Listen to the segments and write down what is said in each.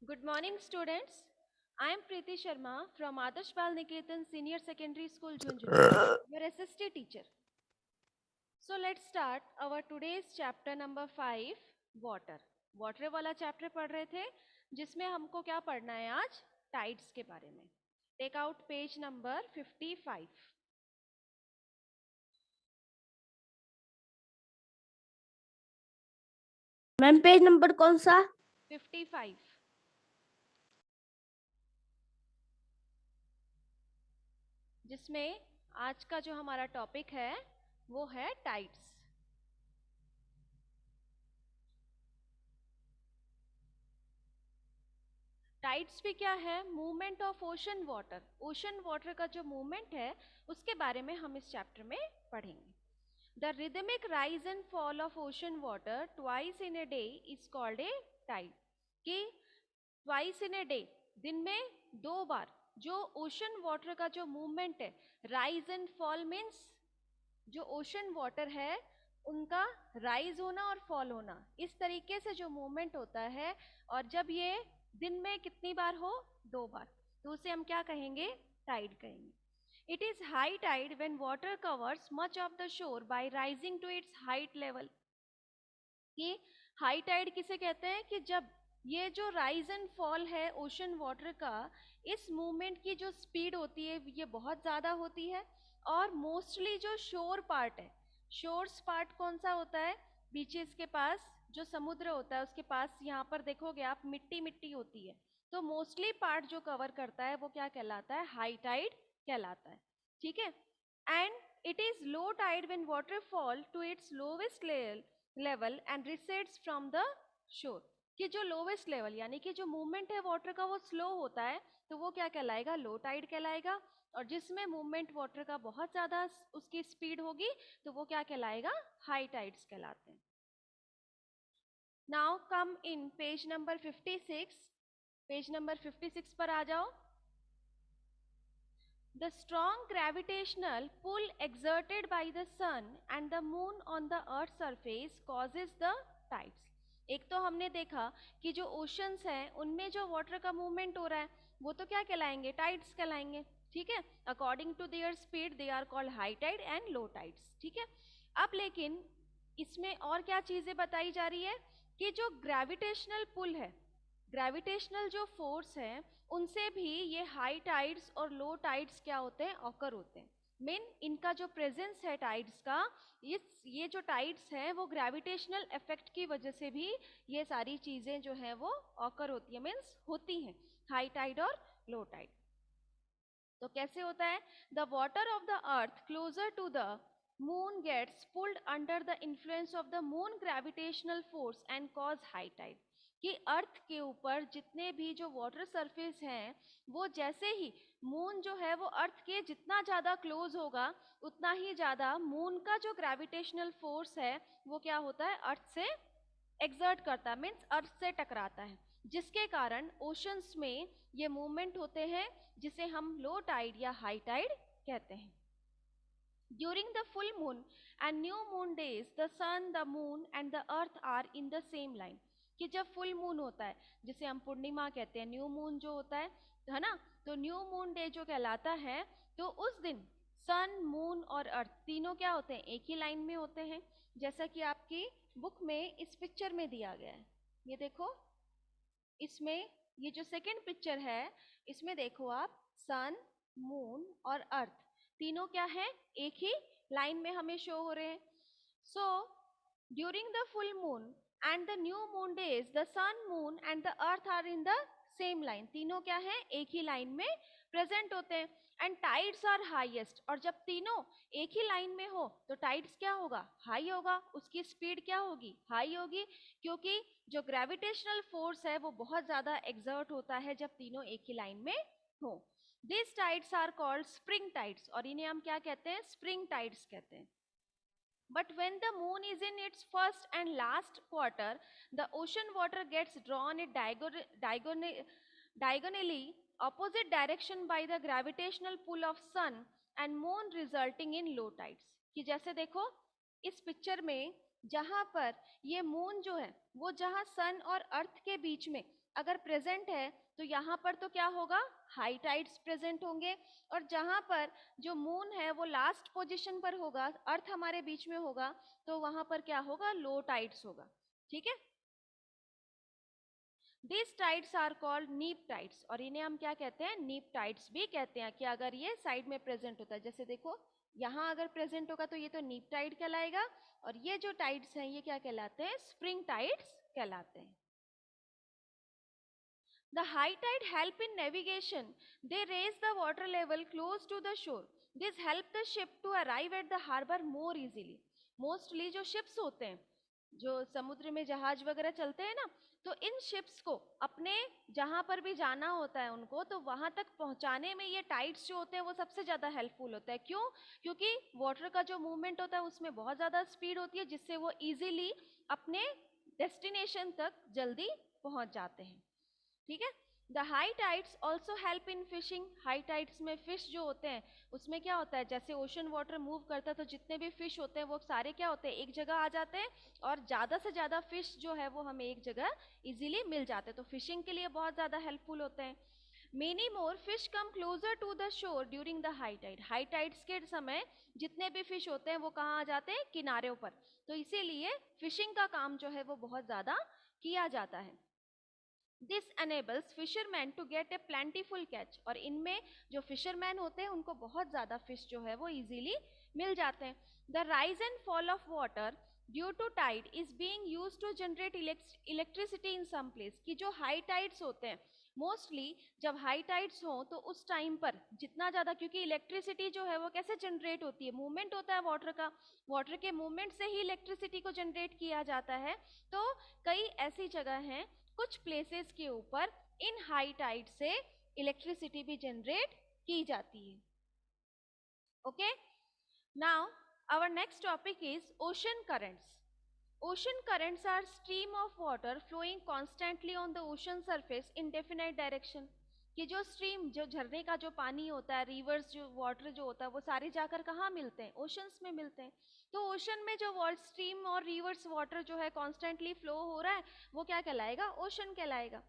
Good morning, students. I am Preeti Sharma from Adarsh Bal Niketan Senior Secondary School, Junjunu, your SST teacher. So let's start our today's chapter number 5, water. Water वाला chapter पढ़ रहे थे जिसमें हमको क्या पढ़ना है आज? टाइड्स के बारे में. Take out page number 55. Ma'am page number कौन सा? 55. जिसमें आज का जो हमारा टॉपिक है वो है टाइड्स. टाइड्स भी क्या है? Movement of ocean water. Ocean water का जो मूवमेंट है उसके बारे में हम इस चैप्टर में पढ़ेंगे. The rhythmic rise and fall of ocean water twice in a day is called a tide. कि ट्वाइस इन ए डे, दिन में 2 बार जो ओशन वाटर का जो मूवमेंट है, राइज एंड फॉल मीन्स जो ओशन वाटर है उनका राइज होना और फॉल होना, इस तरीके से जो मूवमेंट होता है, और जब ये दिन में कितनी बार हो? 2 बार, तो उसे हम क्या कहेंगे? टाइड कहेंगे. It is high tide when water covers much of the shore by rising to its height level. कि हाई टाइड किसे कहते हैं? कि जब ये जो राइज एंड फॉल है ओशन वाटर का, इस मूवमेंट की जो स्पीड होती है ये बहुत ज़्यादा होती है. और मोस्टली जो शोर पार्ट है, शोर्स पार्ट कौन सा होता है? बीचेस के पास जो समुद्र होता है उसके पास यहाँ पर देखोगे आप मिट्टी मिट्टी होती है, तो मोस्टली पार्ट जो कवर करता है वो क्या कहलाता है? हाई टाइड कहलाता है. ठीक है. And it is low tide when water fall to its lowest level and recedes from the shore. कि जो लोवेस्ट लेवल यानी कि जो मूवमेंट है वाटर का वो स्लो होता है, तो वो क्या कहलाएगा? लो टाइड कहलाएगा. और जिसमें मूवमेंट वाटर का बहुत ज्यादा उसकी स्पीड होगी तो वो क्या कहलाएगा? हाई टाइड्स कहलाते हैं. नाउ कम इन पेज नंबर 56. पेज नंबर 56 पर आ जाओ. The strong gravitational pull exerted by the sun and the moon on the earth's surface causes the tides. एक तो हमने देखा कि जो ओशंस हैं उनमें जो वाटर का मूवमेंट हो रहा है वो तो क्या कहलाएंगे? टाइड्स कहलाएंगे. ठीक है. According to their speed they are called high tide and low tides. ठीक है. अब लेकिन इसमें और क्या चीजें बताई जा रही है? कि जो ग्रेविटेशनल पुल है, ग्रेविटेशनल जो फोर्स है, उनसे भी ये हाई टाइड्स और लो टाइड्स क्या होते हैं? ऑकर होते हैं. मेन इनका जो प्रेजेंस है टाइड्स का, ये जो टाइड्स हैं वो ग्रेविटेशनल इफेक्ट की वजह से भी ये सारी चीजें जो हैं वो ऑकर होती है, मीन्स होती हैं, हाई टाइड और लो टाइड. तो कैसे होता है? The water of the earth closer to the moon gets pulled under the influence of the moon gravitational force and cause high tide. कि अर्थ के ऊपर जितने भी जो वाटर सरफेस हैं वो जैसे ही मून जो है वो अर्थ के जितना ज़्यादा क्लोज होगा उतना ही ज़्यादा मून का जो ग्रेविटेशनल फोर्स है वो क्या होता है? अर्थ से एक्सर्ट करता है, मीन्स अर्थ से टकराता है, जिसके कारण ओशंस में ये मूवमेंट होते हैं जिसे हम लो टाइड या हाई टाइड कहते हैं. During the full moon and new moon days the sun, the moon and the earth are in the same line. कि जब फुल मून होता है जिसे हम पूर्णिमा कहते हैं, न्यू मून जो होता है ना, तो न्यू मून डे जो कहलाता है, तो उस दिन सन, मून और अर्थ तीनों क्या होते हैं? एक ही लाइन में होते हैं. जैसा कि आपकी बुक में इस पिक्चर में दिया गया है. ये देखो, इसमें ये जो सेकंड पिक्चर है इसमें देखो आप, सन, मून और अर्थ तीनों क्या है? एक ही लाइन में हमें शो हो रहे हैं. So during the full moon and the new moon days the sun, moon and the earth are in the same line. तीनों क्या है? एक ही लाइन में प्रेजेंट होते हैं. And tides are highest. और जब तीनों एक ही लाइन में हो तो टाइड्स क्या होगा? हाई होगा. उसकी स्पीड क्या होगी? हाई होगी. क्योंकि जो ग्रेविटेशनल फोर्स है वो बहुत ज्यादा एक्सर्ट होता है जब तीनों एक ही लाइन में हो. This tides are called spring tides. और इन्हें हम क्या कहते हैं? स्प्रिंग टाइड्स कहते हैं. But when the moon is in its first and last quarter, the ocean water gets drawn in diagonally opposite direction by the gravitational pull of sun and moon, resulting in low tides. कि जैसे देखो इस picture में, जहां पर ये moon जो है वो जहां सन और अर्थ के बीच में अगर प्रेजेंट है तो यहाँ पर तो क्या होगा, हाई टाइड्स प्रेजेंट होंगे, और जहाँ पर जो मून है वो लास्ट पोजीशन पर होगा, अर्थ हमारे बीच में होगा, तो वहां पर क्या होगा, लो टाइड्स होगा। ठीक है, दिस टाइड्स आर कॉल्ड नीप टाइड्स, और इन्हें हम क्या कहते हैं, नीप टाइड्स भी कहते हैं, कि अगर ये साइड में प्रेजेंट होता है, जैसे देखो यहाँ अगर प्रेजेंट होगा तो ये तो नीप टाइड कहलाएगा, और ये जो टाइड्स हैं ये क्या कहलाते हैं, स्प्रिंग टाइड्स कहलाते हैं। The high tide help in navigation. They raise the water level close to the shore. This help the ship to arrive at the harbor more easily. Mostly जो ships होते हैं, जो समुद्र में जहाज वगैरह चलते हैं ना, तो इन शिप्स को अपने जहां पर भी जाना होता है उनको, तो वहां तक पहुंचाने में ये टाइड्स जो होते हैं वो सबसे ज्यादा हेल्पफुल होता है। क्यों? क्योंकि वाटर का जो मूवमेंट होता है उसमें बहुत ज्यादा स्पीड होती है, जिससे वो इजीली अपने डेस्टिनेशन तक जल्दी पहुंच जाते हैं। ठीक है, the high tides also help in fishing. High tides में फिश जो होते हैं उसमें क्या होता है, जैसे ओशन वाटर मूव करता है तो जितने भी फिश होते हैं वो सारे क्या होते हैं, एक जगह आ जाते हैं, और ज्यादा से ज्यादा फिश जो है वो हमें एक जगह इजीली मिल जाते हैं, तो फिशिंग के लिए बहुत ज्यादा हेल्पफुल होते हैं। Many more fish come closer to the shore during the high tide. High tides के समय जितने भी फिश होते हैं वो कहाँ आ जाते हैं, किनारों पर, तो इसीलिए फिशिंग का काम जो है वो बहुत ज्यादा किया जाता है। This enables fishermen to get a plentiful catch, और इनमें जो फिशरमैन होते हैं उनको बहुत ज्यादा फिश जो है वो इजीली मिल जाते हैं। The rise and fall of water due to tide is being used to generate electricity in some place. कि जो हाई टाइड्स होते हैं, मोस्टली जब हाई टाइड्स हो तो उस टाइम पर जितना ज्यादा, क्योंकि इलेक्ट्रिसिटी जो है वो कैसे जनरेट होती है, मूवमेंट होता है वाटर का, वाटर के मूवमेंट से ही इलेक्ट्रिसिटी को जनरेट किया जाता है। तो कई ऐसी जगह हैं, कुछ प्लेसेस के ऊपर इन हाई टाइड से इलेक्ट्रिसिटी भी जनरेट की जाती है। Okay, now our next topic is ocean currents. Ocean currents are stream of water flowing constantly on the ocean surface in definite direction. कि जो स्ट्रीम, जो झरने का जो पानी होता है, रिवर्स जो वाटर जो होता है, वो सारे जाकर कहाँ मिलते हैं, ओशंस में मिलते हैं। तो ओशन में जो स्ट्रीम और रिवर्स वाटर जो है कॉन्स्टेंटली फ्लो हो रहा है, वो क्या कहलाएगा, ओशन कहलाएगा।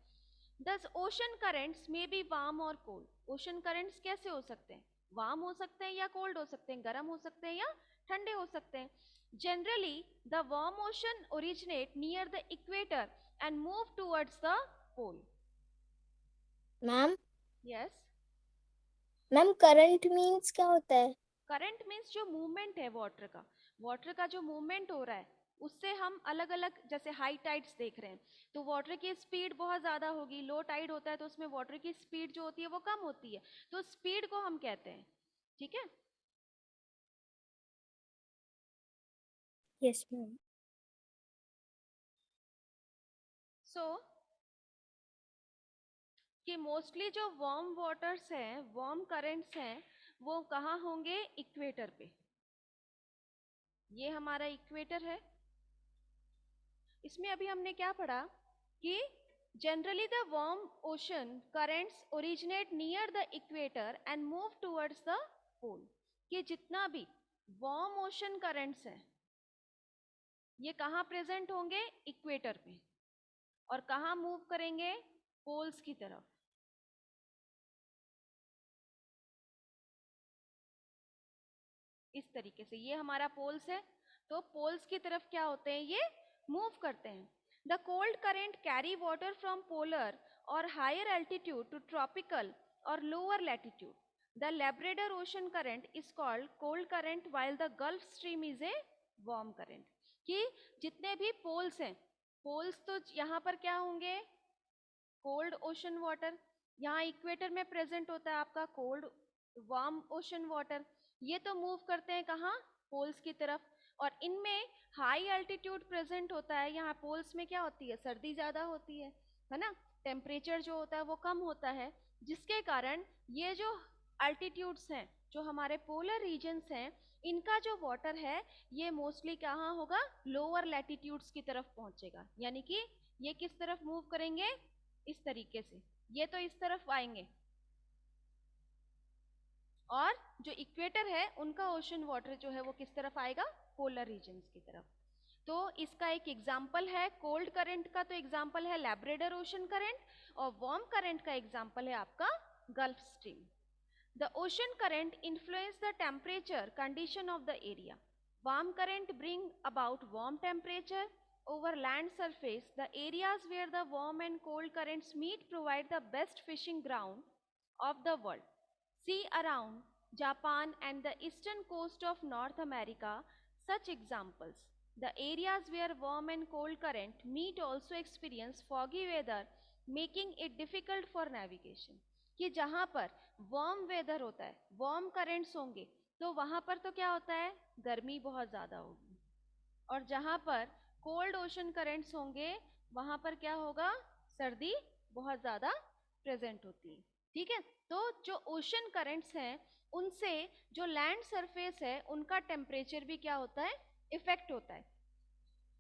दस ओशन करेंट्स में बी वार्म और कोल्ड। ओशन करेंट्स कैसे हो सकते हैं, वार्म हो सकते हैं या कोल्ड हो सकते हैं, गर्म हो सकते हैं या ठंडे हो सकते हैं। Generally the warm ocean originate near the equator and move towards the pole. Ma'am yes, ma'am current means क्या होता है? करंट मीन्स जो मूवमेंट है वाटर का जो मूवमेंट हो रहा है, उससे हम अलग अलग, जैसे हाई टाइड्स देख रहे हैं तो वाटर की स्पीड बहुत ज्यादा होगी, लो टाइड होता है तो उसमें वाटर की स्पीड जो होती है वो कम होती है, तो स्पीड को हम कहते हैं। ठीक है, यस मैम। सो कि मोस्टली जो वार्म वाटर्स हैं, वार्म करंट्स हैं, वो कहाँ होंगे, इक्वेटर पे। ये हमारा इक्वेटर है। इसमें अभी हमने क्या पढ़ा कि generally the warm ocean currents originate near the equator and move towards the pole. कि जितना भी वार्म ओशन करंट्स हैं ये कहाँ प्रेजेंट होंगे, इक्वेटर पे, और कहाँ मूव करेंगे, पोल्स की तरफ। इस तरीके से ये हमारा पोल्स है, तो पोल्स की तरफ क्या होते हैं, ये मूव करते हैं। The cold current carry water from polar और हायर एल्टीट्यूड टू ट्रॉपिकल और lower latitude. The Labrador ocean current is called cold current while the Gulf Stream is a warm current. कि जितने भी पोल्स हैं, poles तो यहाँ पर क्या होंगे, कोल्ड ओशन वाटर, यहाँ इक्वेटर में प्रेजेंट होता है आपका कोल्ड वार्म ओशन वाटर, ये तो मूव करते हैं कहाँ, पोल्स की तरफ। और इनमें हाई एल्टीट्यूड प्रेजेंट होता है, यहाँ पोल्स में क्या होती है, सर्दी ज्यादा होती है ना, टेम्परेचर जो होता है वो कम होता है, जिसके कारण ये जो अल्टीट्यूड्स हैं, जो हमारे पोलर रीजन्स हैं, इनका जो वाटर है ये मोस्टली कहाँ होगा, लोअर लैटिट्यूड्स की तरफ पहुंचेगा। यानी कि ये किस तरफ मूव करेंगे, इस तरीके से, ये तो इस तरफ आएंगे, और जो इक्वेटर है उनका ओशन वाटर जो है वो किस तरफ आएगा, पोलर रीजन्स की तरफ। तो इसका एक एग्जाम्पल है कोल्ड करंट का, तो एग्जाम्पल है लैब्राडोर ओशन करंट, और वार्म करंट का एग्जाम्पल है आपका gulf stream. The ocean current influence the temperature condition of the area. Warm current bring about warm temperature over land surface. The areas where the warm and cold currents meet provide the best fishing ground of the world. See around Japan and the eastern coast of North America such examples. The areas where warm and cold current meet also experience foggy weather, making it difficult for navigation. कि जहाँ पर warm weather होता है, warm currents होंगे, तो वहां पर तो क्या होता है, गर्मी बहुत ज्यादा होगी, और जहां पर कोल्ड ओशन करेंट्स होंगे वहां पर क्या होगा, सर्दी बहुत ज्यादा प्रेजेंट होती है. ठीक है, तो जो ओशन करेंट्स हैं उनसे जो लैंड सरफेस है उनका टेम्परेचर भी क्या होता है, इफेक्ट होता है.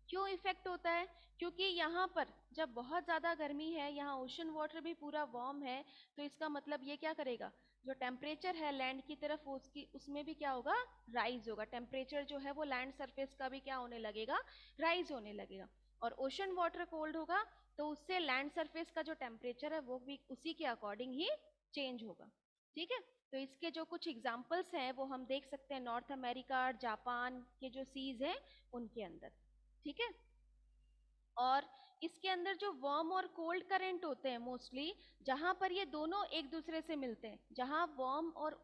क्यों इफेक्ट होता है, क्योंकि यहाँ पर जब बहुत ज़्यादा गर्मी है, यहाँ ओशन वाटर भी पूरा वार्म है, तो इसका मतलब ये क्या करेगा, जो टेम्परेचर है लैंड की तरफ उसकी उसमें भी क्या होगा, राइज होगा. टेम्परेचर जो है वो लैंड सरफेस का भी क्या होने लगेगा, राइज होने लगेगा. और ओशन वाटर कोल्ड होगा तो उससे लैंड सरफेस का जो टेम्परेचर है वो भी उसी के अकॉर्डिंग ही चेंज होगा. ठीक है, तो इसके जो कुछ एग्जाम्पल्स हैं वो हम देख सकते हैं नॉर्थ अमेरिका, जापान के जो सीज हैं उनके अंदर. ठीक है, और इसके अंदर जो वार्म और कोल्ड करंट होते हैं मोस्टली, जहां पर ये दोनों एक दूसरे से मिलते हैं, जहां वार्म और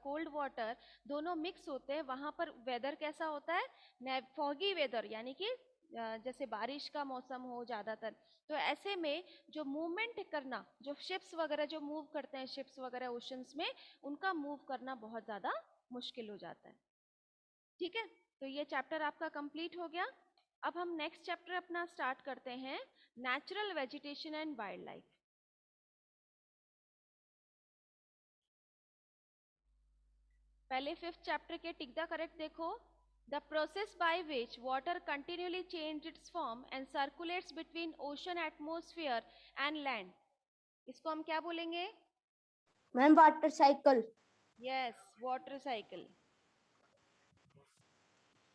कोल्ड वाटर दोनों मिक्स होते हैं, वहां पर वेदर कैसा होता है, फॉगी वेदर, यानी कि जैसे बारिश का मौसम हो ज्यादातर. तो ऐसे में जो मूवमेंट करना, जो शिप्स वगैरह जो मूव करते हैं, शिप्स वगैरह ओशंस में, उनका मूव करना बहुत ज्यादा मुश्किल हो जाता है. ठीक है, तो ये चैप्टर आपका कंप्लीट हो गया. अब हम नेक्स्ट चैप्टर अपना स्टार्ट करते हैं, natural vegetation and wild life. पहले फिफ्थ चैप्टर के टिक द करेक्ट देखो. The process by which water continually change it's form and circulates between ocean atmosphere and land, इसको हम क्या बोलेंगे, ma'am water cycle. Yes, water cycle,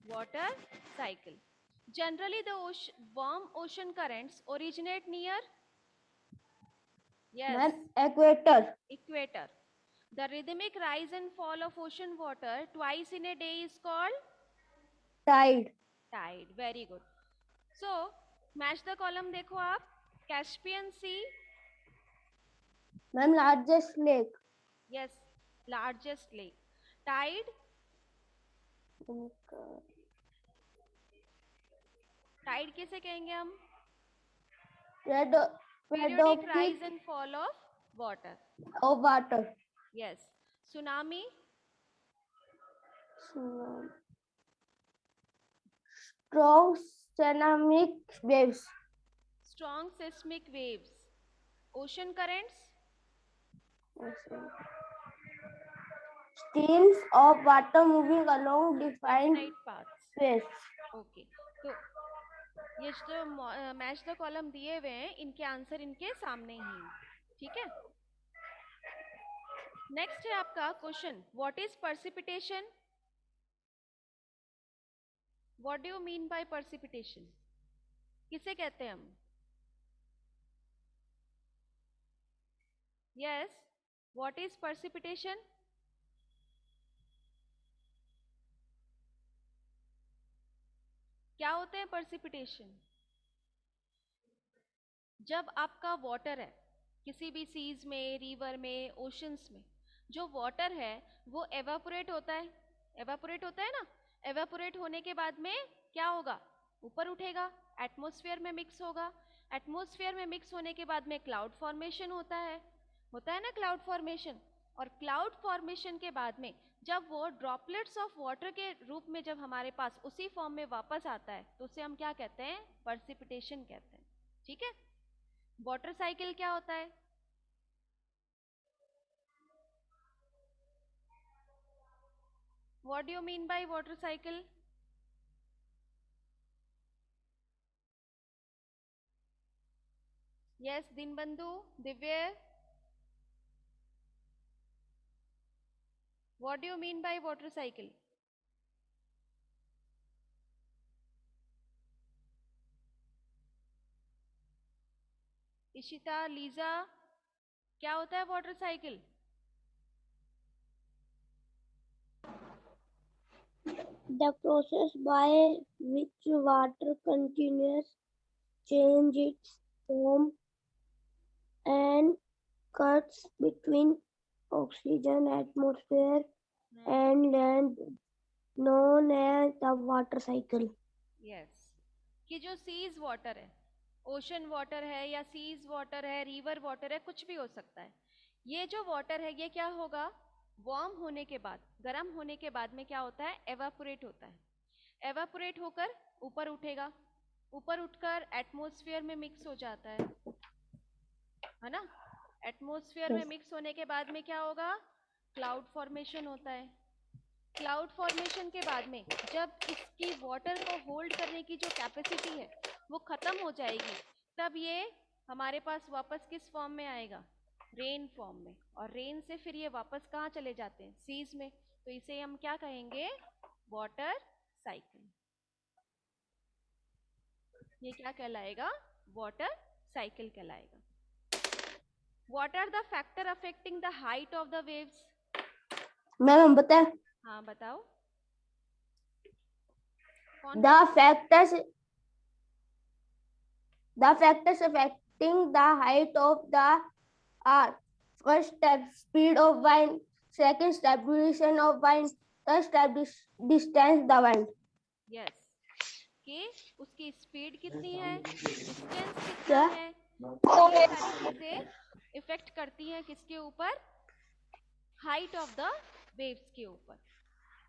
water cycle. Generally, the warm ocean currents originate near, yes, ma'am equator. equator. The rhythmic rise and fall of ocean water twice in a day is called tide. tide. Very good. So, match the column देखो आप. Caspian Sea, ma'am largest lake. yes, largest lake. Tide, tide किसे कहेंगे हम, periodic rise and fall of water. Of water. Yes. Tsunami, strong seismic waves. strong seismic waves. Ocean currents, streams of water moving along defined definite paths. space. Okay. तो ये जो match the column दिए हुए हैं, इनके answer इनके सामने ही हैं. ठीक है, नेक्स्ट है आपका question, what is पर्सिपिटेशन. What do you mean bye पर्सिपिटेशन, किसे कहते हैं हम, यस, व्हाट इज पर्सिपिटेशन. क्या होते हैं पर्सिपिटेशन, जब आपका वाटर है किसी भी सीज में, रिवर में, ओशंस में, जो वाटर है वो एवापोरेट होता है, एवापोरेट होता है ना, एवापोरेट होने के बाद में क्या होगा, ऊपर उठेगा, एटमॉस्फेयर में मिक्स होगा, एटमॉस्फेयर में मिक्स होने के बाद में क्लाउड फॉर्मेशन होता है ना क्लाउड फॉर्मेशन, और क्लाउड फॉर्मेशन के बाद में जब वो ड्रॉपलेट्स ऑफ वाटर के रूप में जब हमारे पास उसी फॉर्म में वापस आता है तो उसे हम क्या कहते हैं, पर्सिपिटेशन कहते हैं. ठीक है, वाटर साइकिल क्या होता है, what do you mean by water cycle. Yes, Deenbandhu, Divya, what do you mean by water cycle. Ishita, Liza, क्या होता है water cycle? The process by which water continues change its form and cuts between oxygen atmosphere and land known as the water cycle. Yes, कि जो seize water है, ocean water है या seize water है, river water है, कुछ भी हो सकता है, ये जो वाटर है ये क्या होगा, वार्म होने के बाद, गर्म होने के बाद में क्या होता है, एवापोरेट होता है, एवापोरेट होकर ऊपर उठेगा, ऊपर उठकर एटमॉस्फेयर में मिक्स हो जाता है ना। एटमॉस्फेयर में मिक्स होने के बाद में क्या होगा, क्लाउड फॉर्मेशन होता है। क्लाउड फॉर्मेशन के बाद में जब इसकी वाटर को होल्ड करने की जो कैपेसिटी है वो खत्म हो जाएगी, तब ये हमारे पास वापस किस फॉर्म में आएगा, रेन फॉर्म में, और रेन से फिर ये वापस कहाँ चले जाते हैं, सीज में। तो इसे हम क्या कहेंगे, वाटर साइकिल। ये क्या कहलाएगा, वाटर साइकिल कहलाएगा। What are the factor affecting the height of the waves? Ma'am हम बताएं? हाँ बताओ। The factors affecting the height of the are first step speed of wind, second step duration of wind, third step distance the wind. Yes, कि उसकी speed कितनी है, distance कितना है, ये सारी चीजें इफेक्ट करती हैं किसके ऊपर, हाइट ऑफ द वेव्स के ऊपर।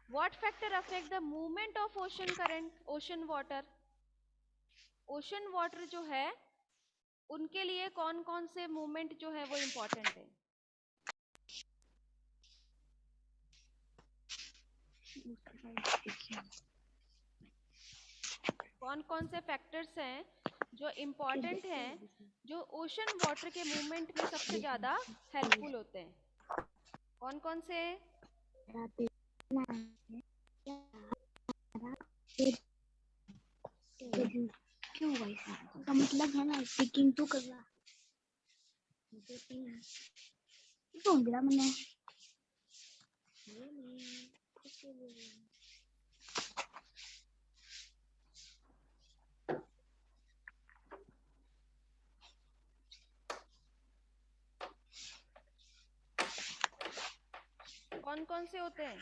What factor affect the movement of ocean current, ocean water? Ocean water जो है उनके लिए कौन कौन से मूवमेंट जो है वो इम्पोर्टेंट है? कौन कौन से फैक्टर्स हैं जो इम्पोर्टेंट हैं, जो ओशन वाटर के मूवमेंट में सबसे ज्यादा हेल्पफुल होते हैं? कौन कौन से? क्यों भाई का मतलब है ना, स्पीकिंग तो कर रहा तो गया मैंने। कौन कौन से होते हैं?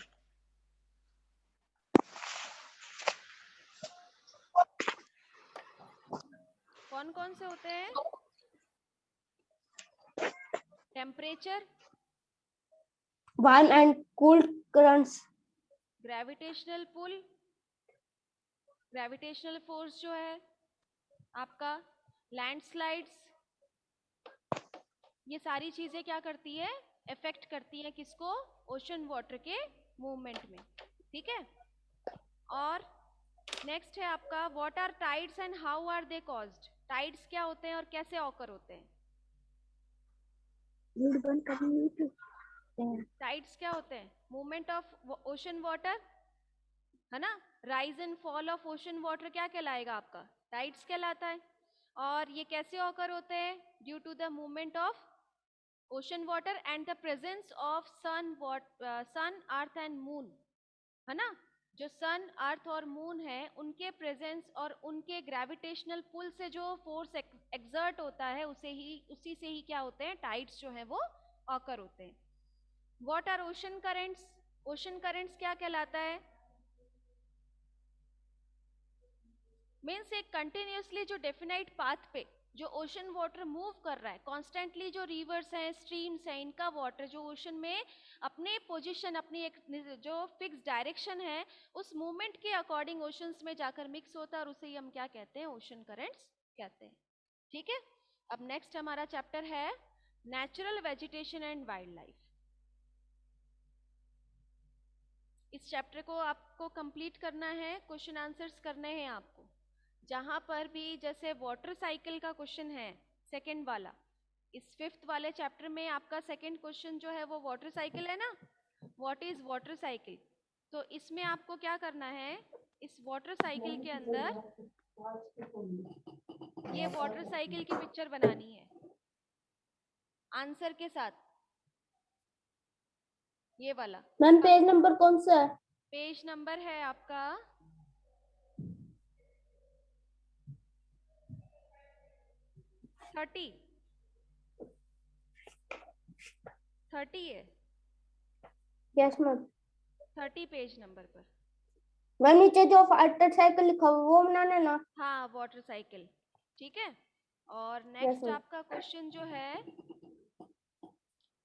कौन कौन से होते हैं? Temperature, warm and cool currents, gravitational pull, gravitational force जो है आपका, लैंडस्लाइड्स, ये सारी चीजें क्या करती है, इफेक्ट करती है किसको, ओशन वाटर के मूवमेंट में। ठीक है, और नेक्स्ट है आपका, what are tides and how are they caused? Tides क्या होते हैं और कैसे ऑकर होते हैं? टाइड्स क्या होते हैं, मूवमेंट ऑफ ओशन वाटर, है ना। Rise and fall of ocean water क्या कहलाएगा आपका, टाइड्स कहलाता है। और ये कैसे ऑकर होते हैं, due to the movement of ocean water and the presence of sun, sun, earth and moon, है ना। जो सन, अर्थ और मून है उनके प्रेजेंस और उनके ग्रेविटेशनल पुल से जो फोर्स एक्सर्ट होता है उसी से ही क्या होते हैं, टाइड्स जो है वो ऑकर होते हैं। What are ocean currents? Ocean currents क्या कहलाता है, मीन्स एक कंटिन्यूसली जो डेफिनाइट पाथ पे जो ओशन वाटर मूव कर रहा है, कॉन्स्टेंटली जो रिवर्स हैं, स्ट्रीम्स हैं, इनका वाटर जो ओशन में अपने पोजीशन, अपनी एक जो फिक्स डायरेक्शन है उस मूवमेंट के अकॉर्डिंग ओशंस में जाकर मिक्स होता है, और उसे ही हम क्या कहते हैं, ओशन करेंट्स कहते हैं। ठीक है, अब नेक्स्ट हमारा चैप्टर है natural vegetation and wild life. इस चैप्टर को आपको कंप्लीट करना है, क्वेश्चन आंसर्स करने हैं आपको। जहां पर भी जैसे वाटर साइकिल का क्वेश्चन है सेकंड वाला, इस फिफ्थ वाले चैप्टर में आपका सेकंड क्वेश्चन जो है वो वाटर साइकिल है ना, व्हाट इज वाटर साइकिल। तो इसमें आपको क्या करना है, इस वाटर साइकिल के अंदर ये वाटर साइकिल की पिक्चर बनानी है। आंसर के साथ, ये वाला। मैम पेज नंबर कौन सा है? पेज नंबर है आपका 30 है। Yes ma'am. 30 पेज नंबर पर। मैम नीचे जो वाटर साइकिल लिखा हुआ वो बनाना है ना? हाँ, वाटर साइकिल, ठीक है। और Yes, नेक्स्ट ma'am. आपका क्वेश्चन जो है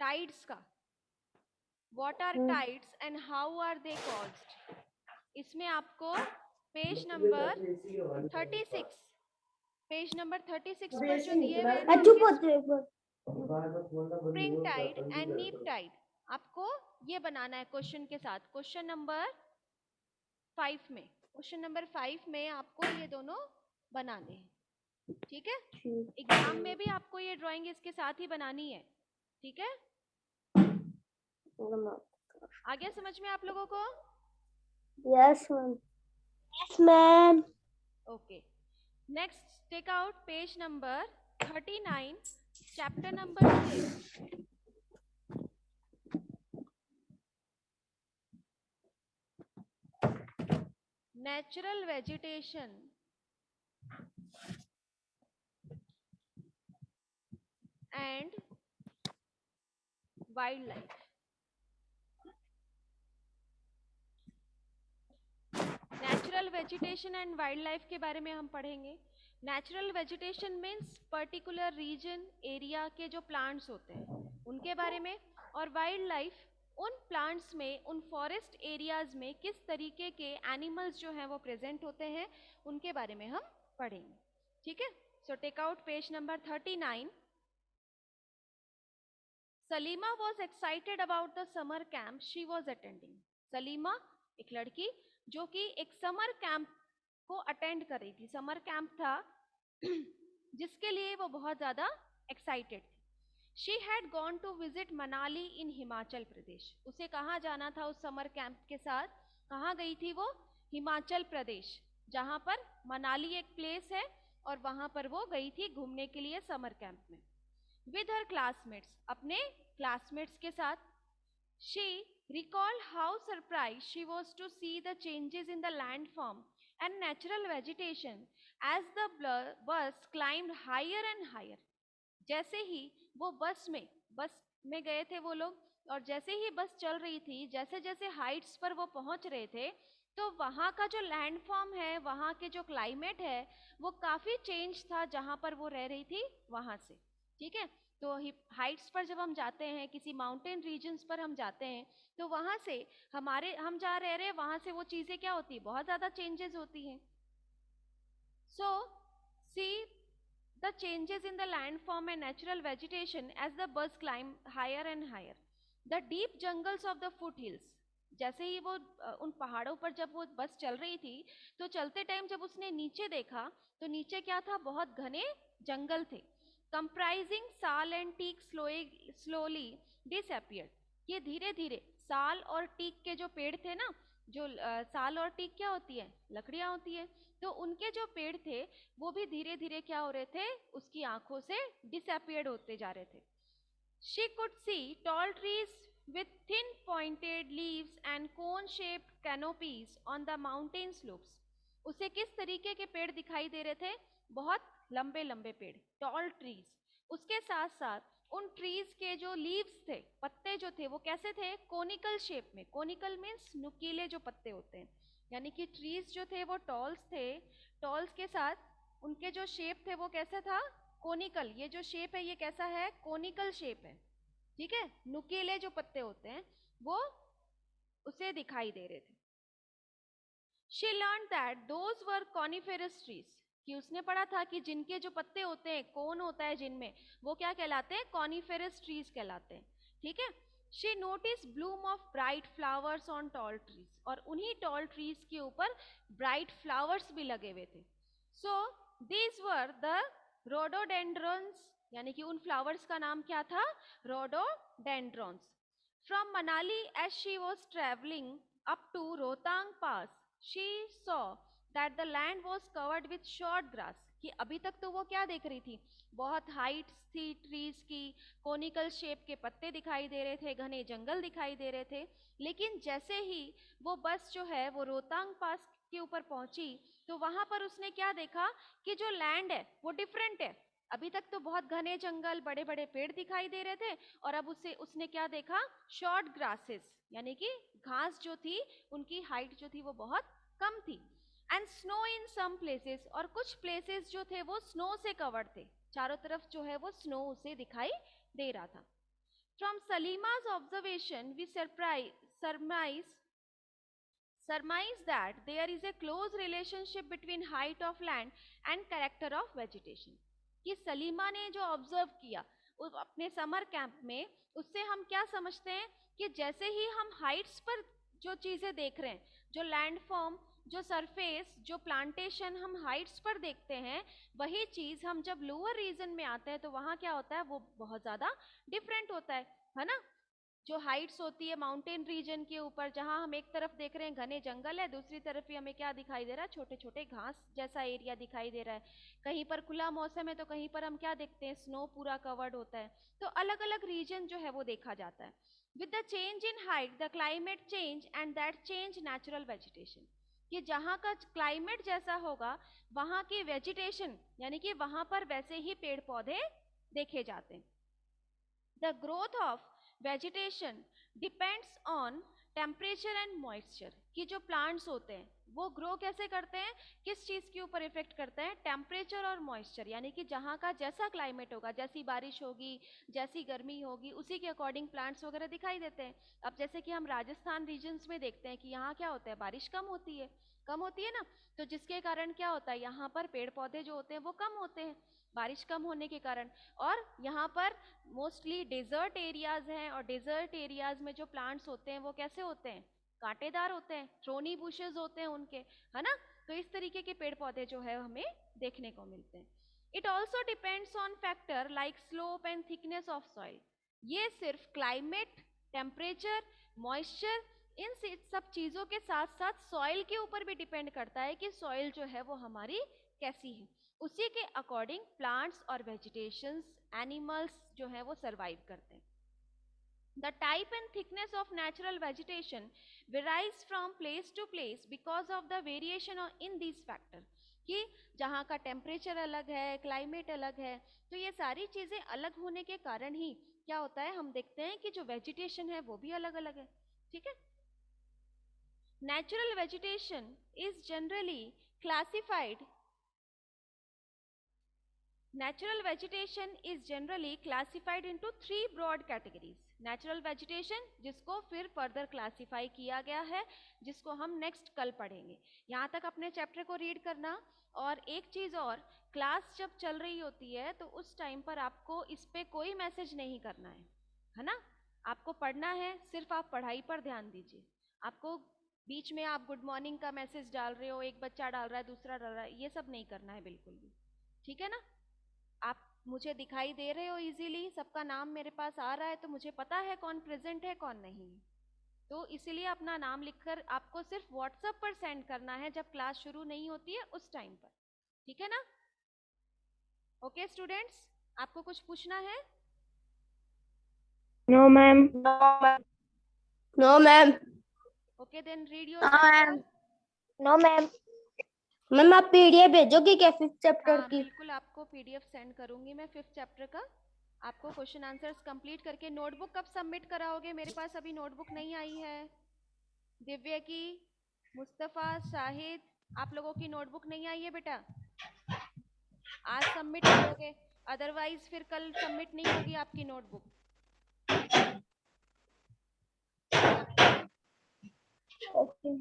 टाइड्स का, what are tides and how are they caused. इसमें आपको पेज नंबर 36 पर जो दिए हुए हैं ना चुप हो आपके, तू एक बार। स्प्रिंग टाइड एंड नीप टाइड, आपको ये बनाना है क्वेश्चन के साथ। क्वेश्चन नंबर 5 में आपको ये दोनों बनाने हैं, ठीक है। एग्जाम में भी आपको ये ड्राइंग इसके साथ ही बनानी है, ठीक है। आ गया समझ में आप लोगों को? Yes ma'am. Yes ma'am. Okay, next take out page number 39, chapter number 6। Natural vegetation and wild life. Natural vegetation and wild life के बारे में हम पढ़ेंगे। Natural vegetation means particular region area के जो प्लांट्स होते हैं उनके बारे में, और वाइल्ड लाइफ उन प्लांट्स में, उन फॉरेस्ट एरियाज में किस तरीके के एनिमल्स जो हैं वो प्रेजेंट होते हैं उनके बारे में हम पढ़ेंगे, ठीक है। So take out page number 39। Salima was excited about the summer camp she was attending. Salima एक लड़की जो कि एक समर कैंप को अटेंड कर रही थी, समर कैंप था जिसके लिए वो बहुत ज़्यादा एक्साइटेड थी। She had gone to visit Manali in Himachal Pradesh. उसे कहाँ जाना था उस समर कैंप के साथ? कहाँ गई थी वो? हिमाचल प्रदेश, जहाँ पर मनाली एक प्लेस है और वहाँ पर वो गई थी घूमने के लिए समर कैंप में। विद हर क्लासमेट्स, अपने क्लासमेट्स के साथ। She recalled how surprised she was to see the changes in the landform and natural vegetation as the bus climbed higher and higher. जैसे ही वो बस में गए थे वो लोग, और जैसे ही बस चल रही थी, जैसे जैसे हाइट्स पर वो पहुंच रहे थे, तो वहाँ का जो लैंडफॉर्म है, वहाँ के जो क्लाइमेट है, वो काफ़ी चेंज था जहाँ पर वो रह रही थी वहाँ से, ठीक है। तो हाइट्स पर जब हम जाते हैं, किसी माउंटेन रीजन्स पर हम जाते हैं, तो वहाँ से हम जहाँ रह रहे हैं वहाँ से वो चीज़ें क्या होती है, बहुत ज़्यादा चेंजेस होती हैं। सो सी the changes in the landform and natural vegetation as the bus climbed higher and higher. The deep jungles of the foothills. जैसे ही वो उन पहाड़ों पर जब वो बस चल रही थी, तो चलते टाइम जब उसने नीचे देखा, तो नीचे क्या था? बहुत घने जंगल थे। कंप्राइजिंग साल एंड टीक स्लोली डिसअपियर्ड। ये धीरे धीरे साल और टीक के जो पेड़ थे ना, जो साल और टीक क्या होती है? लकड़ियां होती है। तो उनके जो पेड़ थे वो भी धीरे धीरे क्या हो रहे थे? उसकी आंखों से डिसअपियर्ड होते जा रहे थे। She could see tall trees with thin pointed leaves and cone shaped canopies on the mountain slopes. उसे किस तरीके के पेड़ दिखाई दे रहे थे? बहुत लंबे लंबे पेड़, टॉल ट्रीज। उसके साथ साथ उन ट्रीज के जो लीव्स थे, पत्ते जो थे, वो कैसे थे? कोनिकल शेप में। कोनिकल मीन्स नुकीले जो पत्ते होते हैं, यानी कि ट्रीज जो थे वो टॉल्स थे, टॉल्स के साथ उनके जो शेप थे वो कैसा था? कोनिकल। ये जो शेप है ये कैसा है? कोनिकल शेप है, ठीक है। नुकीले जो पत्ते होते हैं वो उसे दिखाई दे रहे थे। She learned that those were coniferous trees. कि उसने पढ़ा था कि जिनके जो पत्ते होते हैं, कोन होता है जिनमें, वो क्या कहलाते हैं? कॉनिफेरस ट्रीज कहलाते हैं, ठीक है। She noticed bloom of bright flowers on tall trees. और उन्हीं tall trees के ऊपर bright flowers भी लगे हुए थे। So these were the rhododendrons, यानी कि उन flowers का नाम क्या था? Rhododendrons. From Manali, as she was traveling up to Rohtang Pass, she saw that the land was covered with short grass. कि अभी तक तो वो क्या देख रही थी, बहुत हाइट थी ट्रीज की, कोनिकल शेप के पत्ते दिखाई दे रहे थे, घने जंगल दिखाई दे रहे थे। लेकिन जैसे ही वो बस जो है वो रोहतांग पास के ऊपर पहुंची, तो वहां पर उसने क्या देखा कि जो लैंड है वो डिफरेंट है। अभी तक तो बहुत घने जंगल, बड़े बड़े पेड़ दिखाई दे रहे थे, और अब उसने क्या देखा, शॉर्ट ग्रासेस, यानी कि घास जो थी उनकी हाइट जो थी वो बहुत कम थी। And snow in some places, और कुछ प्लेसेस जो थे वो स्नो से कवर्ड थे, चारों तरफ जो है वो स्नो उसे दिखाई दे रहा था। From Salima's observation we surmise that there is a close relationship between height of land and character of vegetation। कि सलीमा ने जो ऑब्जर्व किया अपने समर कैंप में, उससे हम क्या समझते हैं कि जैसे ही हम हाइट्स पर जो चीजें देख रहे हैं, जो लैंड फॉर्म, जो सरफेस, जो प्लांटेशन हम हाइट्स पर देखते हैं, वही चीज हम जब लोअर रीजन में आते हैं तो वहां क्या होता है, वो बहुत ज्यादा डिफरेंट होता है ना। जो हाइट्स होती है माउंटेन रीजन के ऊपर, जहां हम एक तरफ देख रहे हैं घने जंगल है, दूसरी तरफ ही हमें क्या दिखाई दे रहा है, छोटे छोटे घास जैसा एरिया दिखाई दे रहा है। कहीं पर खुला मौसम है तो कहीं पर हम क्या देखते हैं, स्नो पूरा कवर्ड होता है। तो अलग अलग रीजन जो है वो देखा जाता है। With the change in height the climate change and that change natural vegetation. कि जहाँ का क्लाइमेट जैसा होगा वहां की वेजिटेशन, यानी कि वहां पर वैसे ही पेड़ पौधे देखे जाते हैं। The growth of vegetation depends on temperature and moisture। कि जो plants होते हैं वो ग्रो कैसे करते हैं, किस चीज के ऊपर इफेक्ट करते हैं, टेम्परेचर और मॉइस्चर, यानी कि जहाँ का जैसा क्लाइमेट होगा, जैसी बारिश होगी, जैसी गर्मी होगी, उसी के अकॉर्डिंग प्लांट्स वगैरह दिखाई देते हैं। अब जैसे कि हम राजस्थान रीजन्स में देखते हैं कि यहाँ क्या होता है, बारिश कम होती है ना, तो जिसके कारण क्या होता है, यहाँ पर पेड़ पौधे जो होते हैं वो कम होते हैं बारिश कम होने के कारण। और यहाँ पर मोस्टली डेजर्ट एरियाज हैं, और डेजर्ट एरियाज में जो प्लांट्स होते हैं वो कैसे होते हैं, कांटेदार होते हैं, थ्रोनी बुशेस होते हैं उनके, है ना। तो इस तरीके के पेड़ पौधे जो है हमें देखने को मिलते हैं। It also depends on factor like slope and thickness of soil. ये सिर्फ क्लाइमेट, टेम्परेचर, मॉइस्चर, इन सब चीजों के साथ साथ सॉइल के ऊपर भी डिपेंड करता है कि सॉइल जो है वो हमारी कैसी है। उसी के अकॉर्डिंग प्लांट्स और वेजिटेशंस, एनिमल्स जो है वो सरवाइव करते हैं। The type and thickness of natural vegetation varies from place to place because of the variation in these factors। कि जहाँ का टेम्परेचर अलग है, क्लाइमेट अलग है, तो ये सारी चीजें अलग होने के कारण ही क्या होता है, हम देखते हैं कि जो वेजिटेशन है वो भी अलग अलग है। ठीक है। Natural vegetation is generally classified Natural vegetation is generally classified into three broad categories। Natural vegetation जिसको फिर फर्दर क्लासिफाई किया गया है, जिसको हम नेक्स्ट कल पढ़ेंगे। यहाँ तक अपने चैप्टर को रीड करना। और एक चीज और, क्लास जब चल रही होती है तो उस टाइम पर आपको इस पे कोई मैसेज नहीं करना है ना। आपको पढ़ना है, सिर्फ आप पढ़ाई पर ध्यान दीजिए। आपको बीच में आप गुड मॉर्निंग का मैसेज डाल रहे हो, एक बच्चा डाल रहा है, दूसरा डाल रहा है, ये सब नहीं करना है बिल्कुल भी। ठीक है ना। आप मुझे दिखाई दे रहे हो इजीली, सबका नाम मेरे पास आ रहा है, तो मुझे पता है कौन प्रेजेंट है कौन नहीं है। तो इसीलिए अपना नाम लिखकर आपको सिर्फ व्हाट्सएप पर सेंड करना है जब क्लास शुरू नहीं होती है उस टाइम पर। ठीक है ना। ओके स्टूडेंट्स, आपको कुछ पूछना है? No ma'am. No ma'am. Okay then read your chapter. No ma'am. Ma'am आप पीडीएफ भेजोगे क्या 5th चैप्टर हाँ की? बिल्कुल, आपको पीडीएफ सेंड करूंगी मैं 5th चैप्टर का। आपको क्वेश्चन आंसर्स कंप्लीट करके नोटबुक कब सबमिट कराओगे? मेरे पास अभी नोटबुक नहीं आई है। दिव्या की, मुस्तफा, शाहिद, आप लोगों की नोटबुक नहीं आई है बेटा? आज सबमिट करोगे, अदरवाइज फिर कल सबमिट नहीं होगी आपकी नोटबुक। ओके।